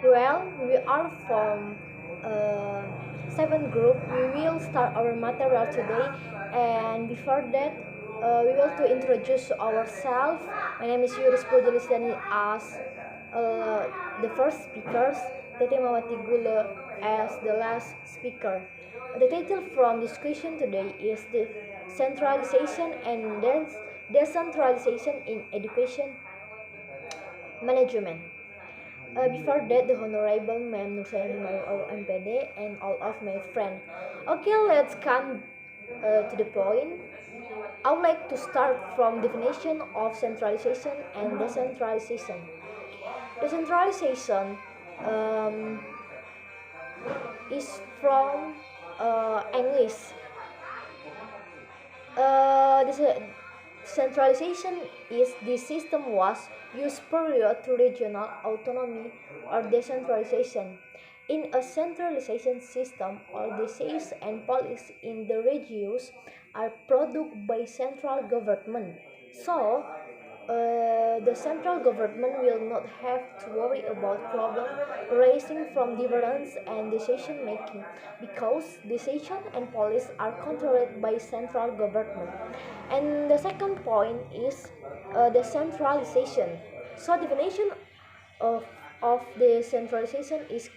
Well, we are from uh, seven group. We will start our material today, and before that, we will to introduce ourselves. My name is Yuris Pujulisdani as the first speakers, Tete Mawati Gula as the last speaker. The title from discussion today is the centralization and decentralization in education management. Before that, the Honorable Ma'am Nursaini Maru MPD and all of my friends. Okay, let's come to the point. I would like to start from definition of centralization and decentralization. Decentralization um, is from English. Centralization is the system was used prior to regional autonomy or decentralization. In a centralization system, all decisions and policies in the regions are produced by central government. So, the central government will not have to worry about problems arising from difference and decision making because decision and policy are controlled by central government. And the second point is the centralization. So definition of the centralization is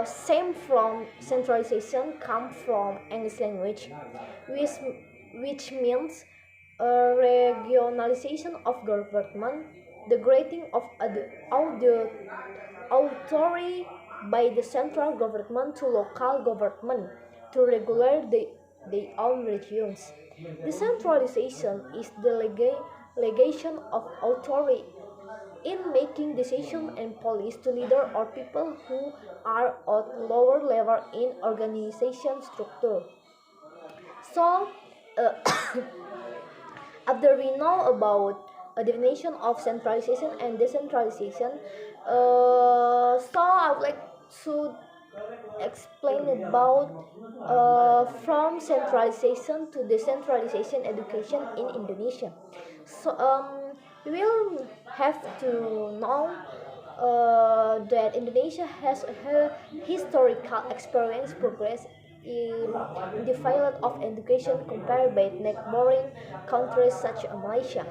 same from centralization come from English language, which means regionalization of government, the granting of the authority by the central government to local government to regulate their own regions. Decentralization is the legation of authority in making decisions and policies to leaders or people who are at lower level in organization structure. So, uh, after we know about a definition of centralization and decentralization, so I would like to explain about from centralization to decentralization education in Indonesia. So we will have to know that Indonesia has a historical experience progress in the field of education compared by neighboring countries such as Malaysia.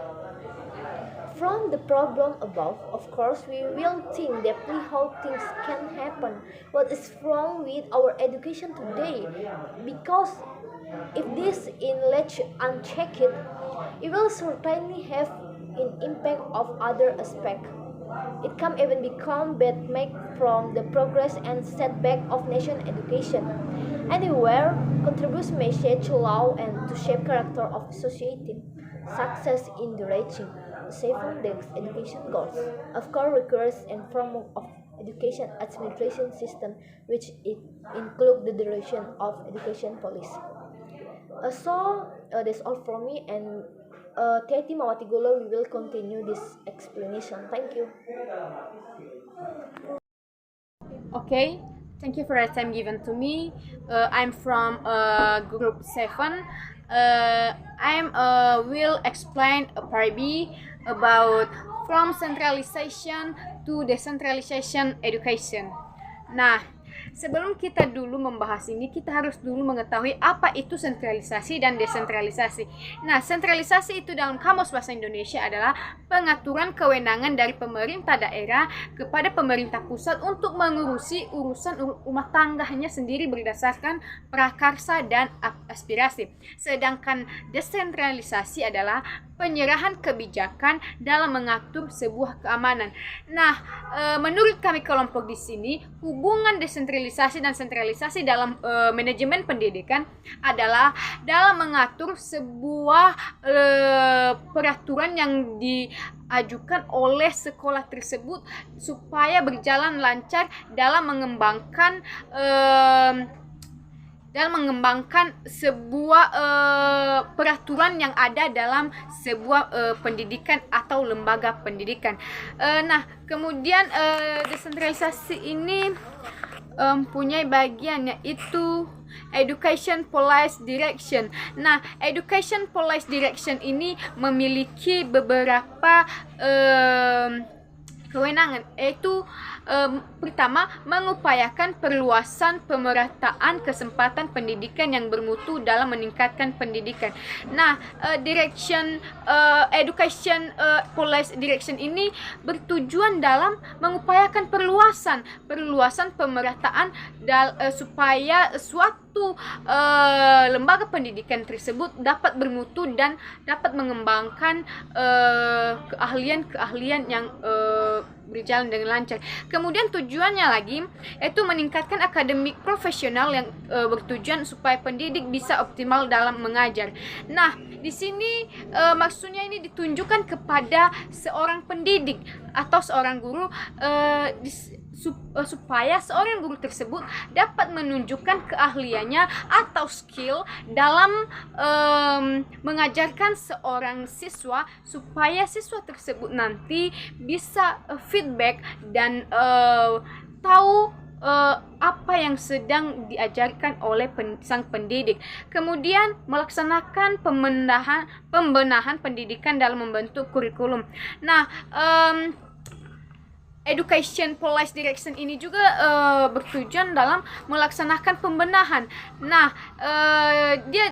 From the problem above, of course, we will think deeply how things can happen. What is wrong with our education today? Because if this is left unchecked, it will certainly have an impact of other aspects. It can even become bad make from the progress and setback of nation education. Anywhere contributes message law and to shape character of society. Success in the reaching saving the education goals. Of course requires and form of education administration system which it include the duration of education policy. That's all for me and Teti Mawati we will continue this explanation. Thank you. Okay, thank you for the time given to me. I'm from group 7. I'm will explain a part B about from centralization to decentralization education. Nah, sebelum kita dulu membahas ini, kita harus dulu mengetahui apa itu sentralisasi dan desentralisasi. Nah, sentralisasi itu dalam Kamus Bahasa Indonesia adalah pengaturan kewenangan dari pemerintah daerah kepada pemerintah pusat untuk mengurusi urusan rumah tangganya sendiri berdasarkan prakarsa dan aspirasi. Sedangkan desentralisasi adalah penyerahan kebijakan dalam mengatur sebuah keamanan. Nah, menurut kami kelompok di sini, hubungan desentralisasi dan sentralisasi dalam manajemen pendidikan adalah dalam mengatur sebuah peraturan yang diajukan oleh sekolah tersebut supaya berjalan lancar dalam mengembangkan sebuah peraturan yang ada dalam sebuah pendidikan atau lembaga pendidikan. Nah, kemudian desentralisasi ini punya bagian yaitu Education Policy Direction. Nah, Education Policy Direction ini memiliki beberapa kewenangan, yaitu pertama, mengupayakan perluasan pemerataan kesempatan pendidikan yang bermutu dalam meningkatkan pendidikan. Nah, education policy direction ini bertujuan dalam mengupayakan perluasan pemerataan supaya suatu lembaga pendidikan tersebut dapat bermutu dan dapat mengembangkan keahlian-keahlian yang berjalan dengan lancar. Kemudian tujuannya lagi yaitu meningkatkan akademik profesional yang bertujuan supaya pendidik bisa optimal dalam mengajar. Nah, di sini maksudnya ini ditunjukkan kepada seorang pendidik atau seorang guru supaya seorang guru tersebut dapat menunjukkan keahliannya atau skill dalam mengajarkan seorang siswa supaya siswa tersebut nanti bisa feedback dan tahu apa yang sedang diajarkan oleh sang pendidik. Kemudian melaksanakan pembenahan pendidikan dalam membentuk kurikulum. Nah, education policy direction ini juga bertujuan dalam melaksanakan pembenahan. Nah, dia